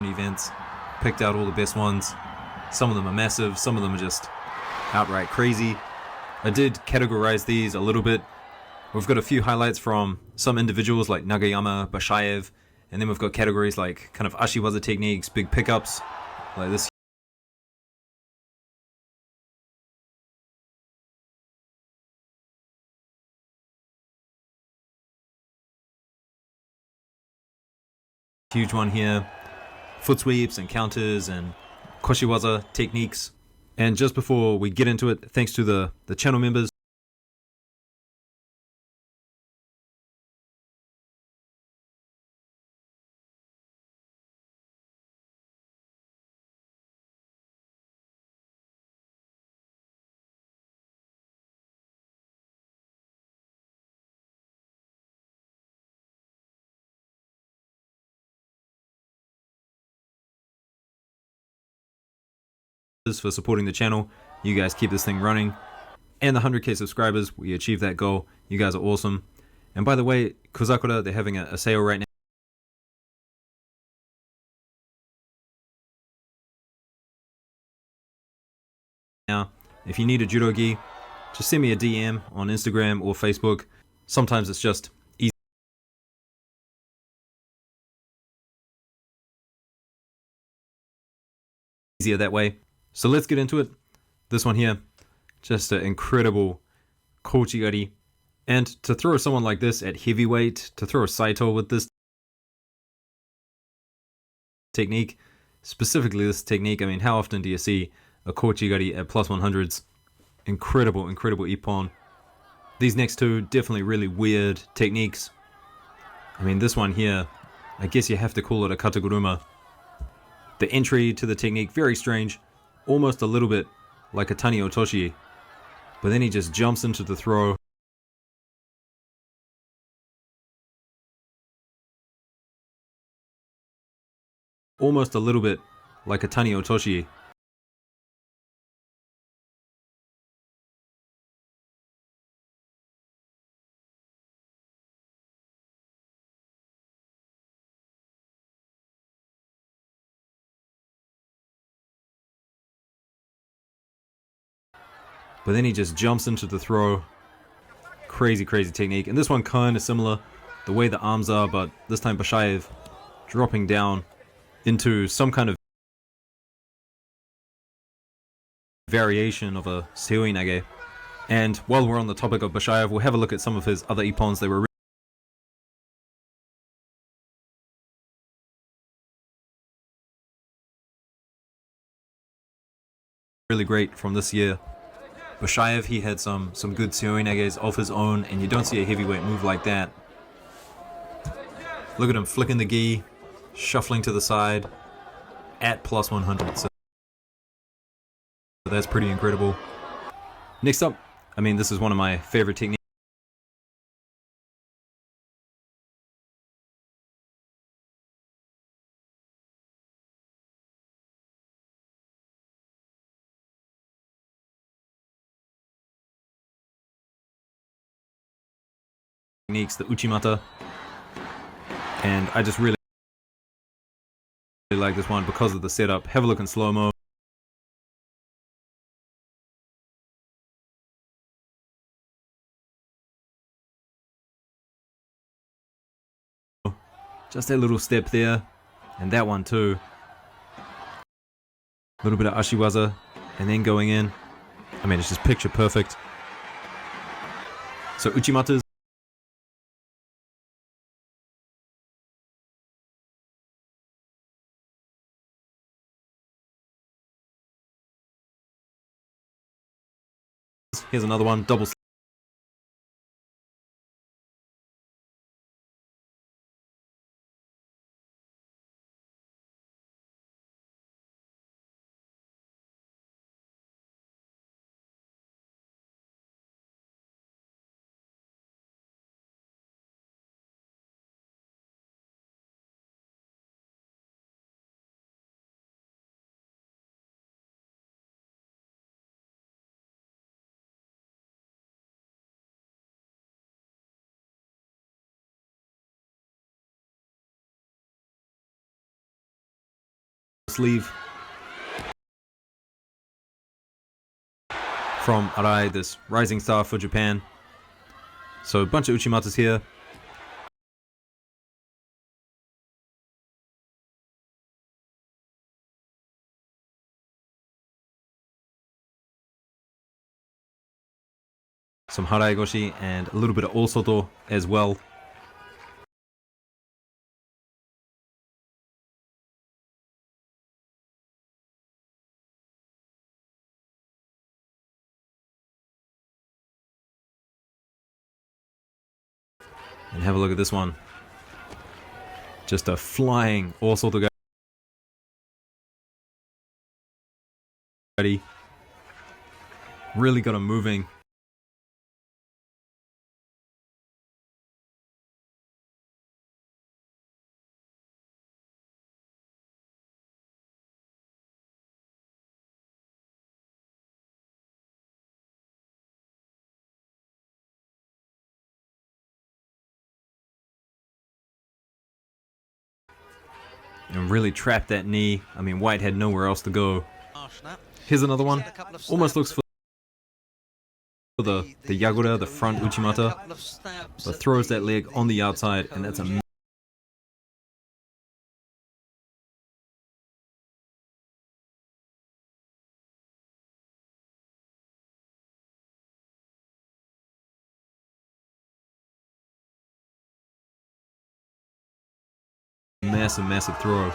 events, picked out all the best ones. Some of them are massive, some of them are just outright crazy. I did categorize these a little bit. We've got a few highlights from some individuals like Nagayama, Bashaev, and then we've got categories like kind of Ashiwaza techniques, big pickups, like this huge one here, foot sweeps and counters and Koshiwaza techniques. And just before we get into it, thanks to the channel members, for supporting the channel. You guys keep this thing running. And the 100k subscribers, we achieved that goal. You guys are awesome. And by the way, Kozakura, they're having a sale right now. If you need a judo gi, just send me a DM on Instagram or Facebook. Sometimes it's just easier that way. So let's get into it. This one here, just an incredible kochigari. And to throw someone like this at heavyweight, to throw a Saito with this technique, specifically this technique, I mean, how often do you see a kochigari at plus 100s? Incredible, incredible ippon. These next two, definitely really weird techniques. I mean, this one here, I guess you have to call it a kataguruma. The entry to the technique, very strange, almost a little bit like a tani otoshi, but then he just jumps into the throw. Almost a little bit like a tani otoshi. But then he just jumps into the throw. Crazy, crazy technique. And this one kind of similar, the way the arms are, but this time Bashaev dropping down into some kind of variation of a seoi nage. And while we're on the topic of Bashaev, we'll have a look at some of his other ippons. They were really great from this year. Bashaev, he had some good seoi nages of his own, and you don't see a heavyweight move like that. Look at him flicking the gi, shuffling to the side at plus 100. So that's pretty incredible. Next up, I mean, this is one of my favorite techniques. The Uchimata, and I just really like this one because of the setup. Have a look in slow-mo. Just that little step there, and that one too. A little bit of Ashiwaza, and then going in. I mean, it's just picture perfect. So Uchimatas. Here's another one, double sleeve from Arai, this rising star for Japan. So a bunch of Uchimatas here. Some Harai Goshi and a little bit of Osoto as well. And have a look at this one. Just a flying Osoto Gari. Really got him moving. And really trapped that knee. I mean, White had nowhere else to go. Here's another one. Almost looks for the Yagura, the front Uchimata, but throws that leg on the outside, and that's a massive throw.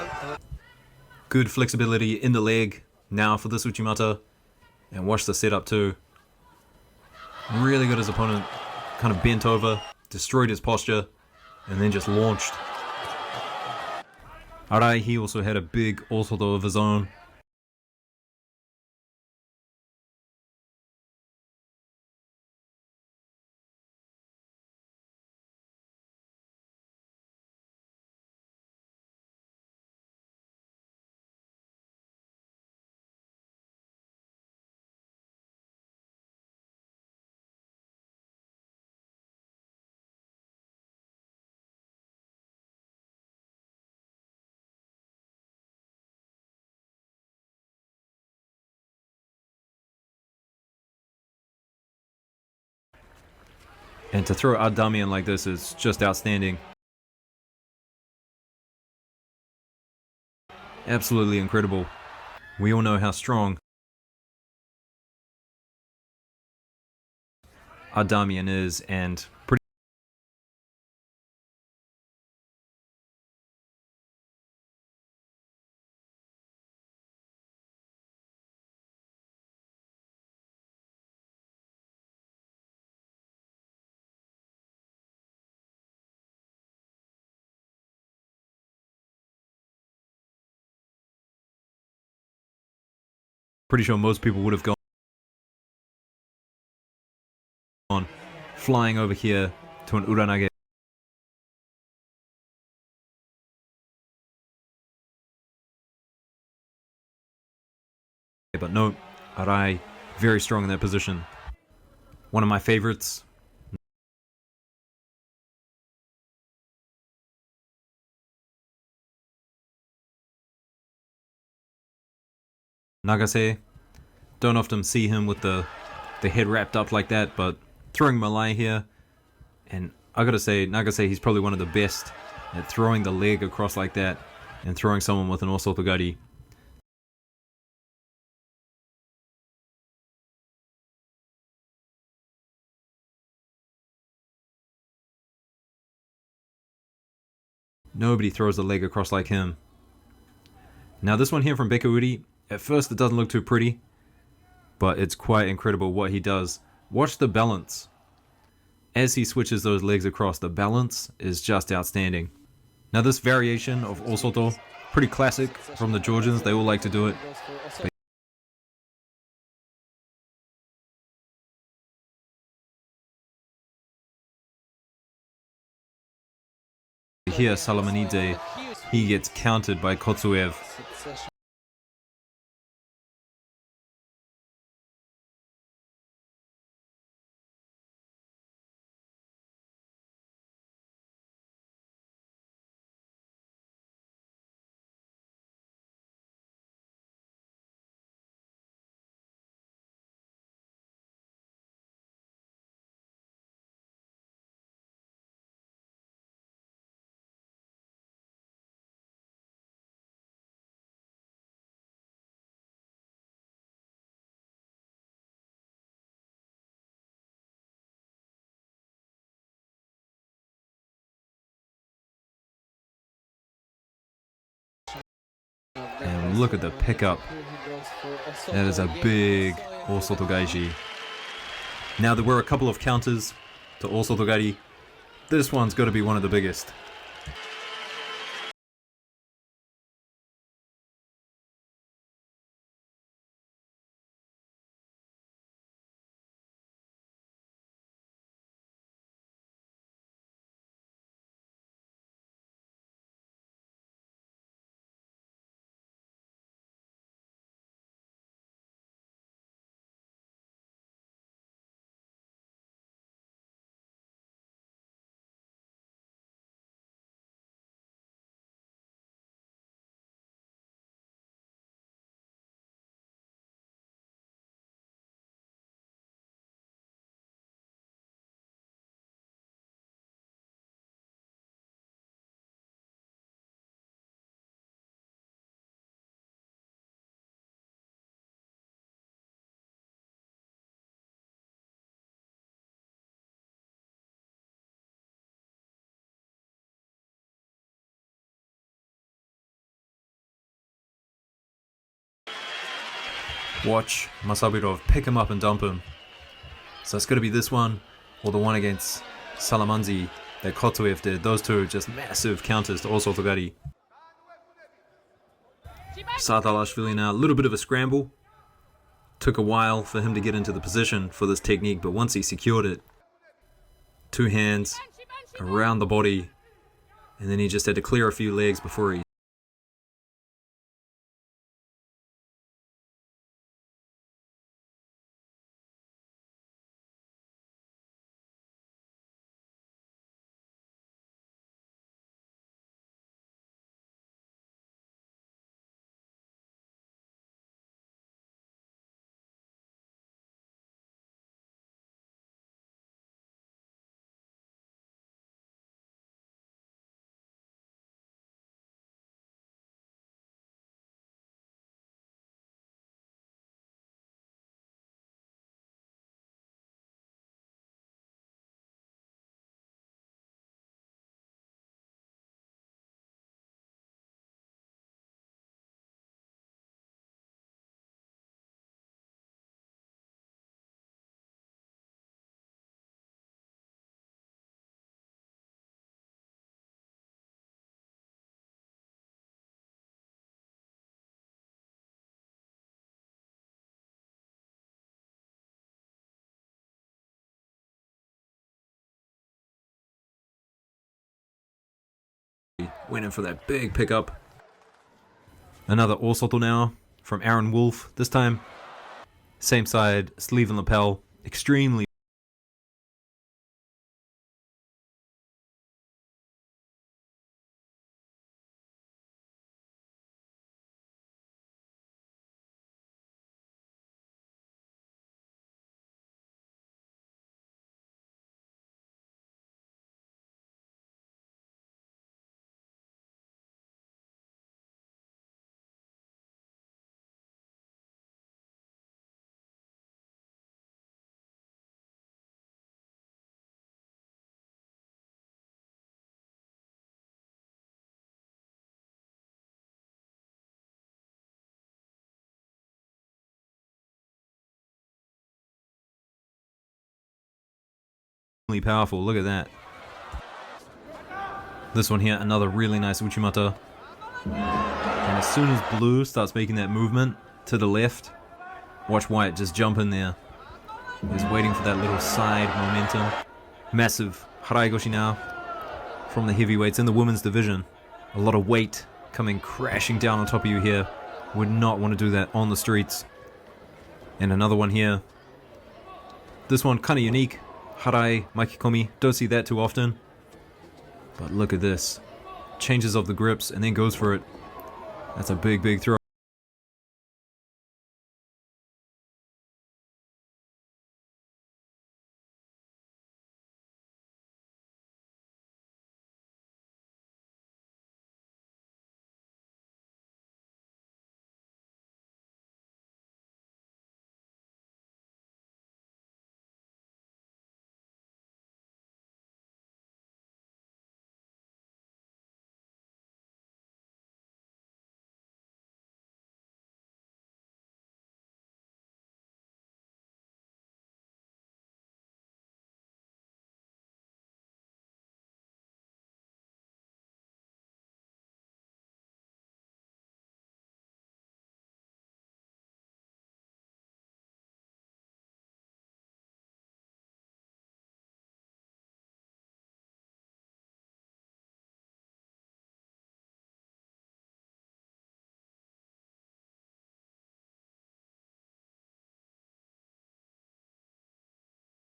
Good flexibility in the leg now for this Uchimata, and watch the setup too. Really got his opponent kind of bent over, destroyed his posture, and then just launched. Arai, he also had a big Osoto of his own. And to throw Adamian like this is just outstanding. Absolutely incredible. We all know how strong Adamian is, and pretty sure most people would have gone flying over here to an Uranage. But no, Arai, very strong in that position. One of my favorites. Nagase. Don't often see him with the head wrapped up like that, but throwing Malai here. And I gotta say, Nagase, he's probably one of the best at throwing the leg across like that and throwing someone with an Osotogari. Nobody throws the leg across like him. Now this one here from Bekauri, at first it doesn't look too pretty, but it's quite incredible what he does. Watch the balance. As he switches those legs across, the balance is just outstanding. Now this variation of Osoto, pretty classic from the Georgians, they all like to do it. But here Salamanide, he gets countered by Kotsuev. And look at the pickup. That is a big Osotogaishi. Now there were a couple of counters to Osotogari. This one's got to be one of the biggest. Watch Masabirov pick him up and dump him. So it's going to be this one or the one against Salamanzi that Kotoev did. Those two are just massive counters to Osotogari. Satalashvili now, a little bit of a scramble. Took a while for him to get into the position for this technique, but once he secured it, two hands around the body, and then he just had to clear a few legs before he went in for that big pickup. Another Osoto now from Aaron Wolf. This time, same side, sleeve and lapel. Extremely powerful. Look at that. This one here, another really nice Uchimata. And as soon as Blue starts making that movement to the left, watch White just jump in there. He's waiting for that little side momentum. Massive Haraigoshi now from the heavyweights in the women's division. A lot of weight coming crashing down on top of you here. Would not want to do that on the streets. And another one here. This one kind of unique. Harai Makikomi. Don't see that too often. But look at this. Changes of the grips and then goes for it. That's a big, big throw.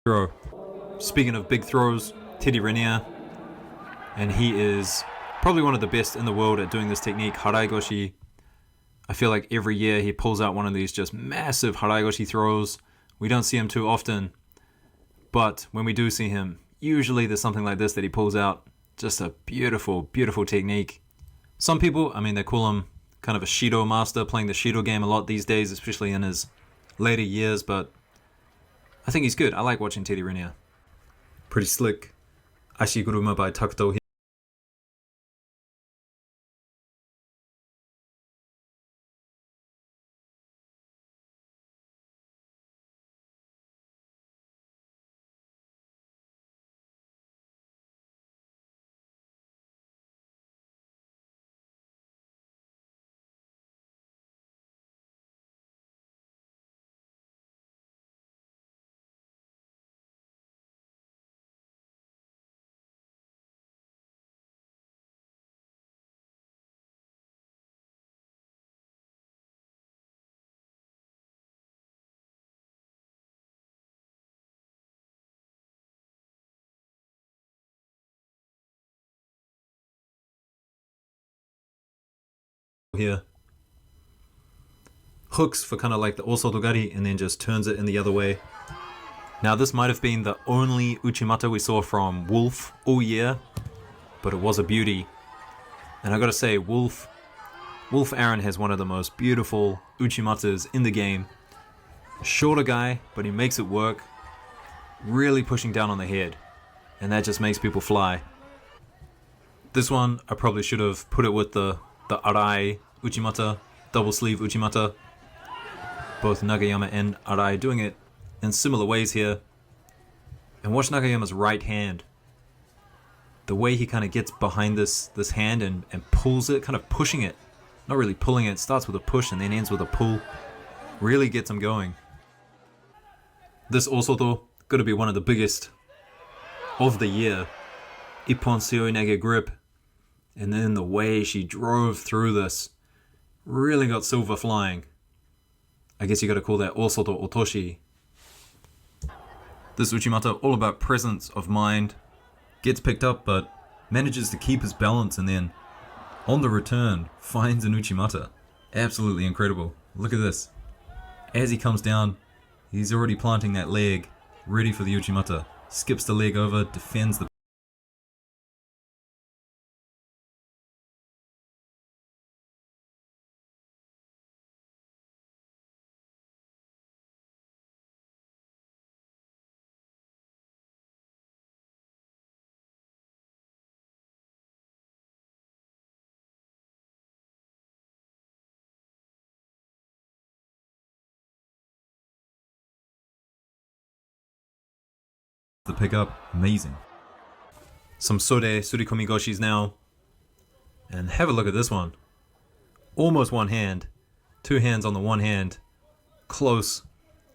throw. Speaking of big throws, Teddy Renier, and he is probably one of the best in the world at doing this technique, Haraigoshi. I feel like every year he pulls out one of these just massive Haraigoshi throws. We don't see him too often, but when we do see him, usually there's something like this that he pulls out. Just a beautiful, beautiful technique. Some people, I mean, they call him kind of a Shido master, playing the Shido game a lot these days, especially in his later years, but I think he's good. I like watching Teddy Renier. Pretty slick. Ashiguruma by Takuto here. Hooks for kind of like the Osotogari and then just turns it in the other way. Now this might have been the only Uchimata we saw from Wolf all year, but it was a beauty. And I gotta say, Wolf Aaron has one of the most beautiful Uchimatas in the game. Shorter guy, but he makes it work. Really pushing down on the head. And that just makes people fly. This one, I probably should have put it with the Arai Uchimata, double sleeve Uchimata. Both Nagayama and Arai doing it in similar ways here. And watch Nagayama's right hand. The way he kind of gets behind this hand and pulls it, kind of pushing it. Not really pulling it, starts with a push and then ends with a pull. Really gets him going. This Osoto, gotta be one of the biggest of the year. Ippon Seoi Nage grip. And then the way she drove through this really got silver flying. I guess you gotta call that Osoto Otoshi. This Uchimata, all about presence of mind. Gets picked up, but manages to keep his balance and then, on the return, finds an Uchimata. Absolutely incredible. Look at this. As he comes down, he's already planting that leg, ready for the Uchimata. Skips the leg over, defends the pickup. Amazing. Some Sore Surikomi Goshis now. And have a look at this one. Almost one hand. Two hands on the one hand. Close.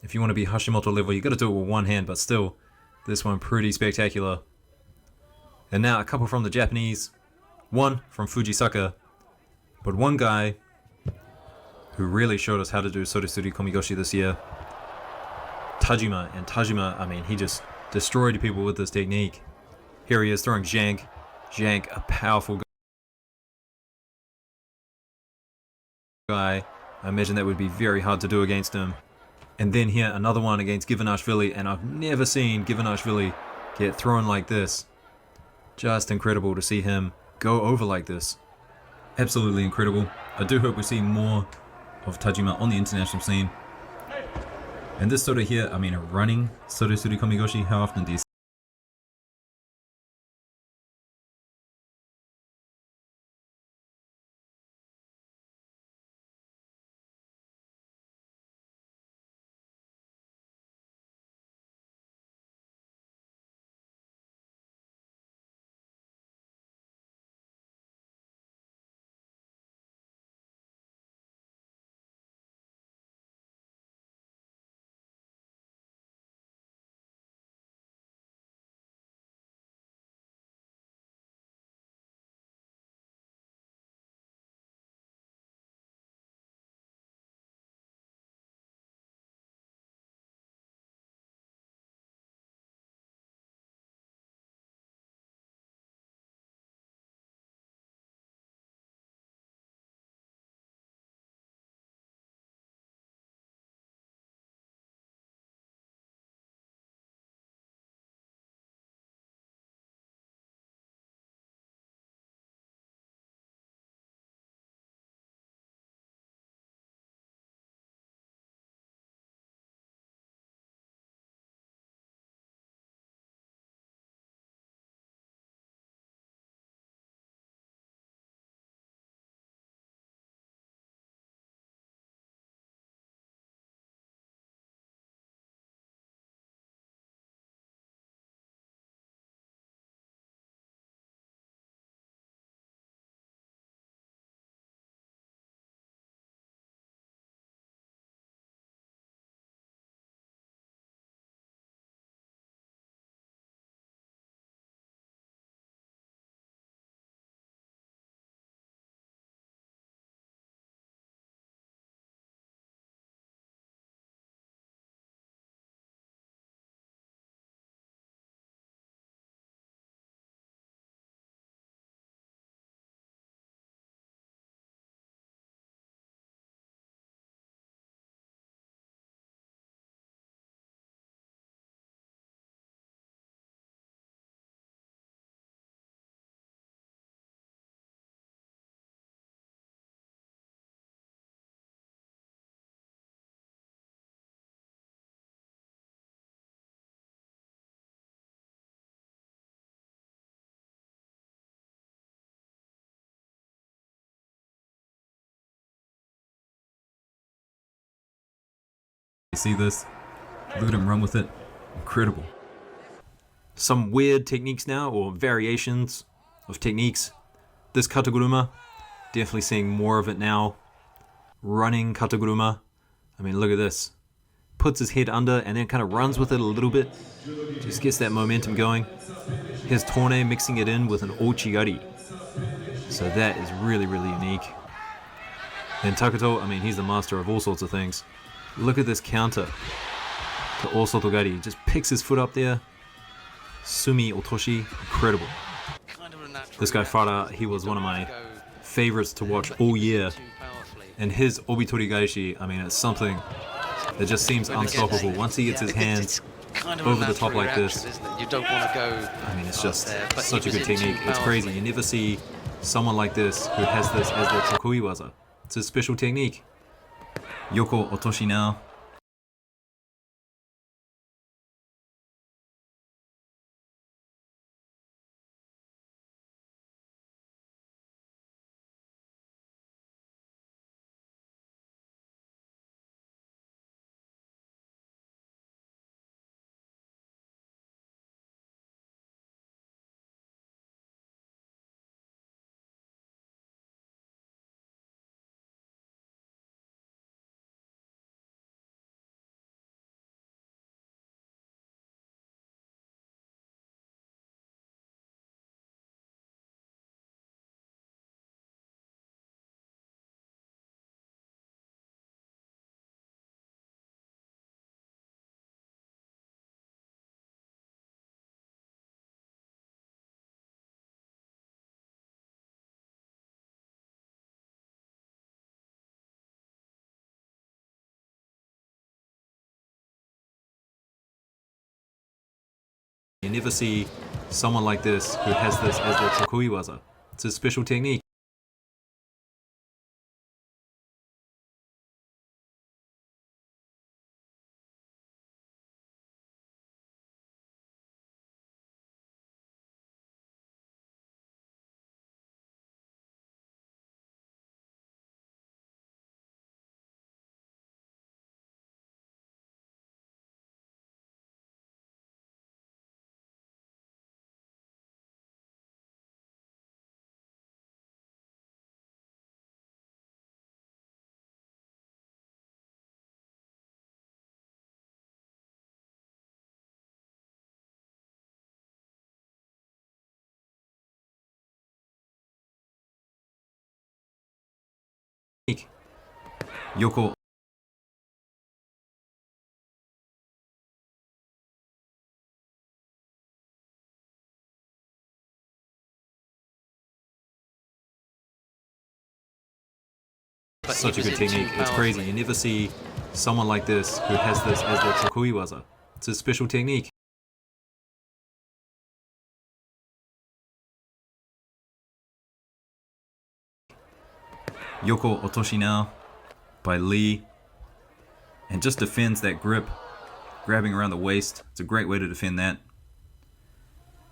If you want to be Hashimoto level, you got to do it with one hand, but still, this one pretty spectacular. And now a couple from the Japanese. One from Fujisaka. But one guy who really showed us how to do Soresuri Komigoshi this year. Tajima. And Tajima, I mean, he just destroyed people with this technique. Here he is throwing Jank. Jank, a powerful guy. I imagine that would be very hard to do against him. And then here, another one against Givanashvili, and I've never seen Givanashvili get thrown like this. Just incredible to see him go over like this. Absolutely incredible. I do hope we see more of Tajima on the international scene. And this Sore here, I mean, a running Sore Suri Komigoshi, how often do you See this? Look at him run with it. Incredible. Some weird techniques now, or variations of techniques. This kataguruma, definitely seeing more of it now. Running kataguruma. I mean, look at this. Puts his head under and then kind of runs with it a little bit. Just gets that momentum going. Here's Torne mixing it in with an ochigari. So that is really, really unique. And Takuto, I mean, he's the master of all sorts of things. Look at this counter to Osotogari. He just picks his foot up there. Sumi Otoshi, incredible. This guy Farah, he was one of my favorites to watch all year. And his Obitori Gaishi, I mean, it's something that just seems unstoppable. Once he gets his hands over the top like this, you don't want to go. I mean, it's just such a good technique. It's crazy. You never see someone like this who has this as their Tokui waza. It's a special technique. Yoko Otoshi now. You never see someone like this who has this as their Tokui waza. It's a special technique. Yoko. Such a good technique. It's crazy. You never see someone like this who has this as their Tokui waza. It's a special technique. Yoko Otoshi now by Lee. And just defends that grip, grabbing around the waist. It's a great way to defend that.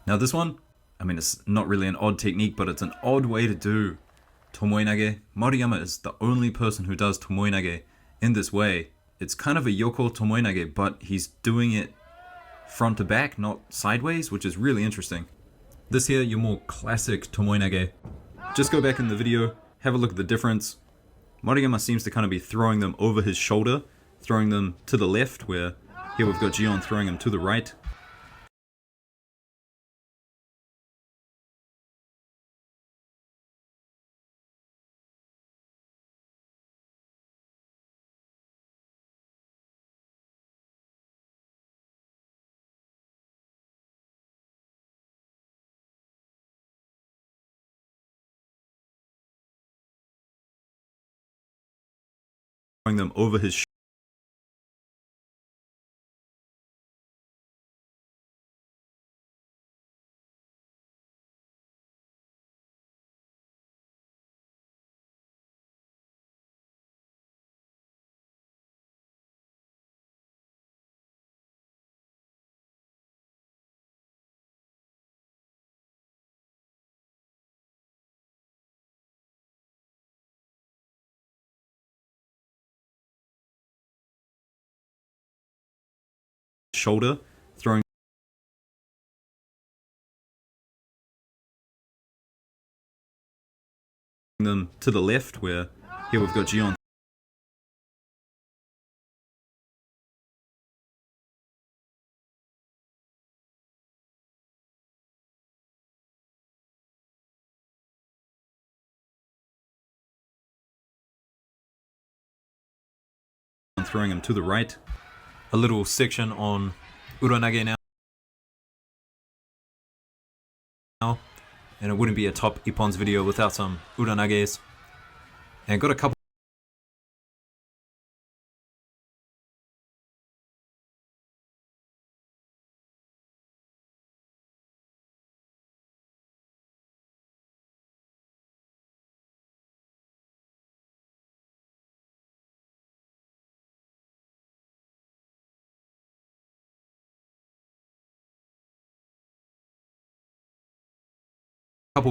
Now this one, I mean, it's not really an odd technique, but it's an odd way to do tomoe-nage. Maruyama is the only person who does tomoe-nage in this way. It's kind of a Yoko tomoe-nage, but he's doing it front to back, not sideways, which is really interesting. This here, your more classic tomoe-nage. Just go back in the video, have a look at the difference. Maruyama seems to kind of be throwing them over his shoulder, throwing them to the left, where here we've got Gion throwing them to the right. Throwing them over his shoulder, throwing them to the left, where here we've got Gion throwing him to the right. A little section on Uranage now, and it wouldn't be a top Ippons video without some Uranages. And got a couple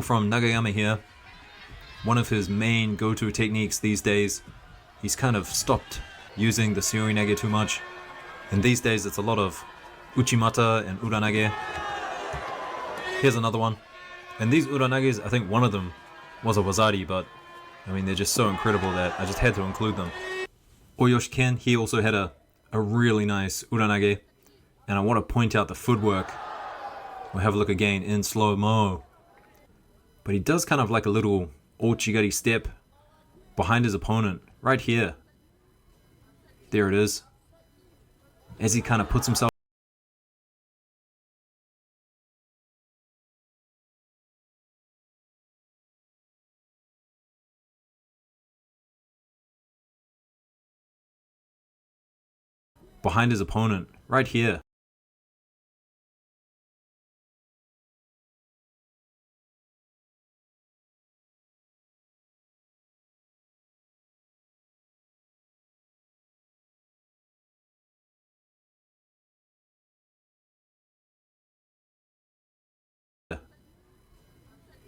from Nagayama here. One of his main go-to techniques these days. He's kind of stopped using the Seoinage too much, and these days it's a lot of Uchimata and Uranage. Here's another one, and these Uranages, I think one of them was a Wazari, but I mean they're just so incredible that I just had to include them. Oyoshi Ken, he also had a really nice Uranage, and I want to point out the footwork. We'll have a look again in slow-mo. But he does kind of like a little Ochigari step behind his opponent, right here. There it is. As he kind of puts himself behind his opponent, right here.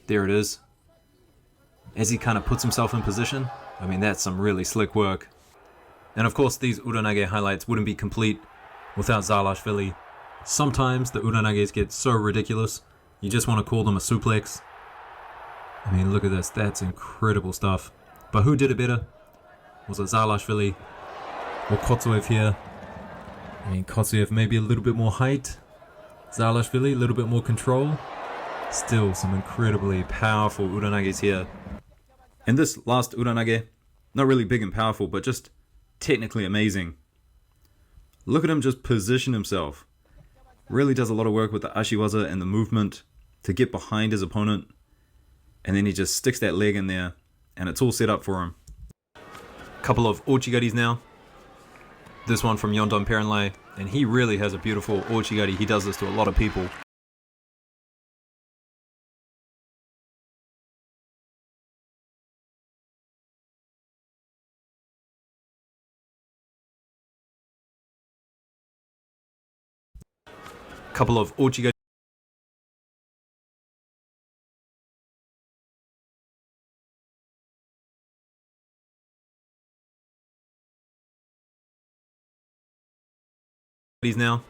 There it is. As he kind of puts himself in position. I mean, that's some really slick work. And of course, these Uranage highlights wouldn't be complete without Zalashvili. Sometimes the Uranages get so ridiculous, you just want to call them a suplex. I mean, look at this. That's incredible stuff. But who did it better? Was it Zalashvili or Kotsuev here? I mean, Kotsuev maybe a little bit more height. Zalashvili, a little bit more control. Still some incredibly powerful Uranages here. And this last Uranage, not really big and powerful, but just technically amazing. Look at him just position himself. Really does a lot of work with the Ashiwaza and the movement to get behind his opponent. And then he just sticks that leg in there, and it's all set up for him. Couple of Ochigaris now. This one from Yondon Perenlai, and he really has a beautiful Ochigari. He does this to a lot of people. Couple of Ochigari now.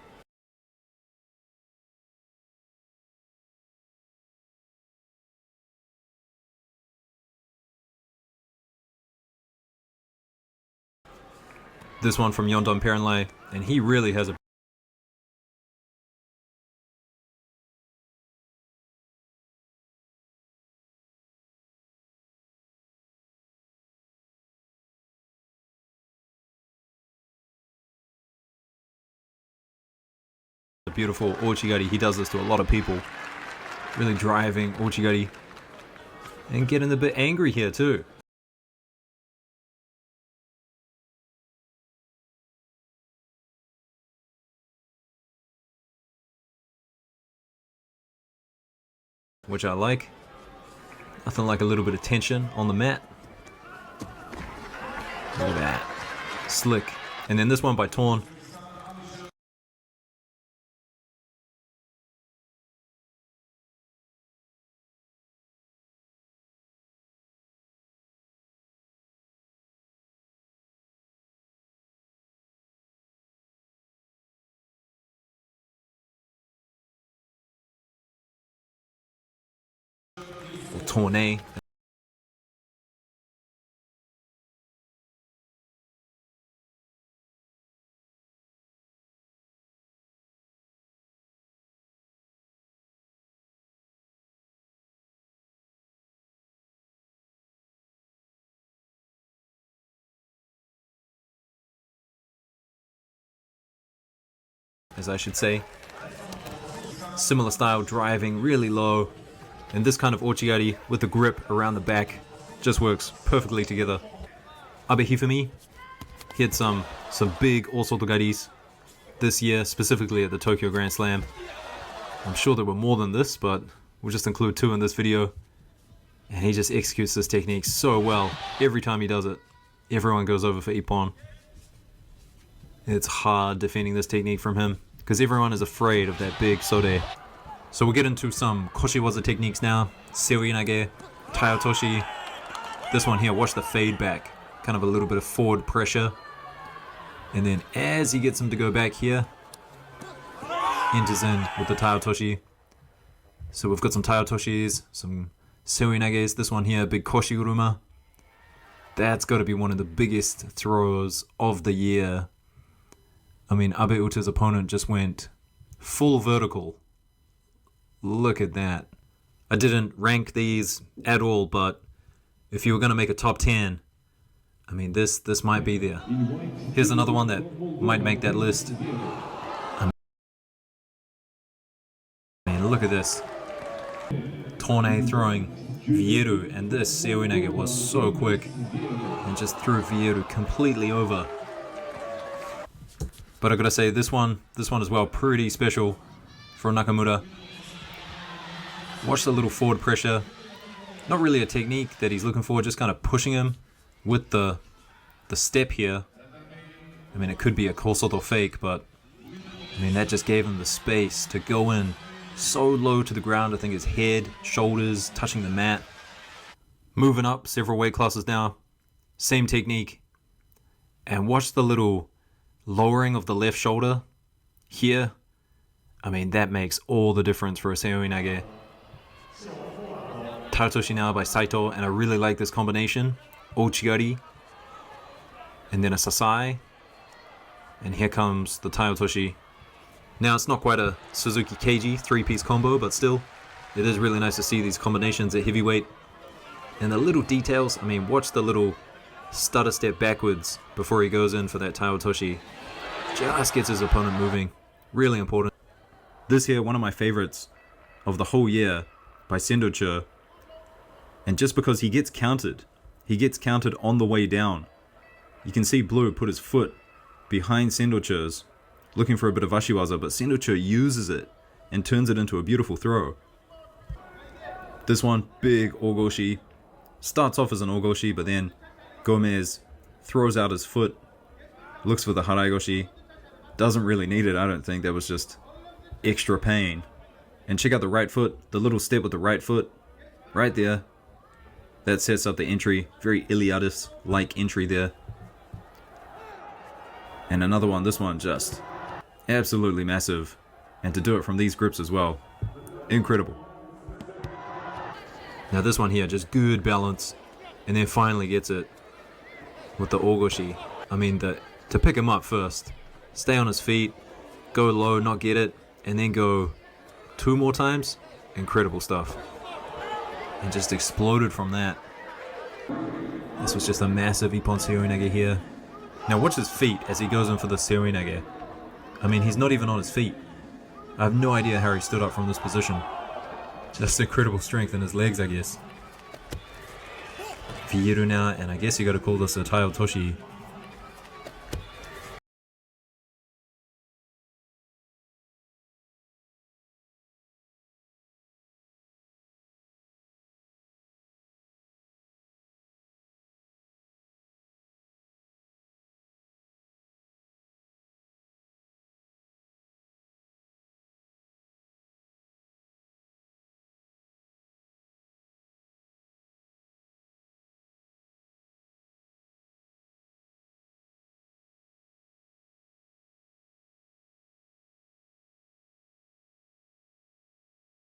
This one from Yondon Perenlai, and he really has a beautiful Ochigari. He does this to a lot of people. Really driving Ochigari. And getting a bit angry here too. Which I like. Nothing like a little bit of tension on the mat. Look at that. Slick. And then this one by Torn. Torne. As I should say. Similar style, driving really low, and this kind of Ouchigari with the grip around the back just works perfectly together. Abe Hifumi, he had some big Osotogaris this year, specifically at the Tokyo Grand Slam. I'm sure there were more than this, but we'll just include 2 in this video. And he just executes this technique so well. Every time he does it, everyone goes over for Ippon. It's hard defending this technique from him, because everyone is afraid of that big Sode. So we'll get into some Koshiwaza techniques now. Seoinage, Taiotoshi. This one here, watch the fade back. Kind of a little bit of forward pressure. And then as he gets him to go back here, enters in with the Taiotoshi. So we've got some Taiotoshis, some Seoinages. This one here, big Koshi Uruma. That's got to be one of the biggest throws of the year. I mean, Abe Uta's opponent just went full vertical. Look at that. I didn't rank these at all, but if you were going to make a top 10, I mean, this might be there. Here's another one that might make that list. I mean, look at this. Torne throwing Vieru, and this Seoinage was so quick and just threw Vieru completely over. But I gotta say, this one as well, pretty special for Nakamura. Watch the little forward pressure. Not really a technique that he's looking for, just kind of pushing him with the step here. I mean, it could be a Kosoto fake, but I mean, that just gave him the space to go in so low to the ground. I think his head, shoulders touching the mat. Moving up several weight classes now. Same technique. And watch the little lowering of the left shoulder here. I mean, that makes all the difference for a Seoinage. Taiotoshi now by Saito, and I really like this combination. Ouchigari, and then a Sasai, and here comes the Taiotoshi. Now, it's not quite a Suzuki Keiji 3-piece combo, but still, it is really nice to see these combinations at heavyweight. And the little details, I mean, watch the little stutter step backwards before he goes in for that Taiotoshi. Just gets his opponent moving. Really important. This here, one of my favorites of the whole year by Sendocho. And just because he gets countered on the way down. You can see Blue put his foot behind Sendocho's, looking for a bit of Ashiwaza, but Sendocho uses it and turns it into a beautiful throw. This one, big Ogoshi. Starts off as an Ogoshi, but then Gomez throws out his foot, looks for the Haraigoshi. Doesn't really need it, I don't think. That was just extra pain. And check out the right foot, the little step with the right foot, right there. That sets up the entry, very Iliadis-like entry there. And another one, this one just absolutely massive. And to do it from these grips as well, incredible. Now this one here, just good balance, and then finally gets it with the Ogoshi. I mean, to pick him up first, stay on his feet, go low, not get it, and then go 2 more times. Incredible stuff. And just exploded from that. This was just a massive Ippon Seoinage here. Now watch his feet as he goes in for the Seoinage. I mean, he's not even on his feet. I have no idea how he stood up from this position. Just incredible strength in his legs, I guess. Vieru now, and I guess you gotta call this a Taiotoshi.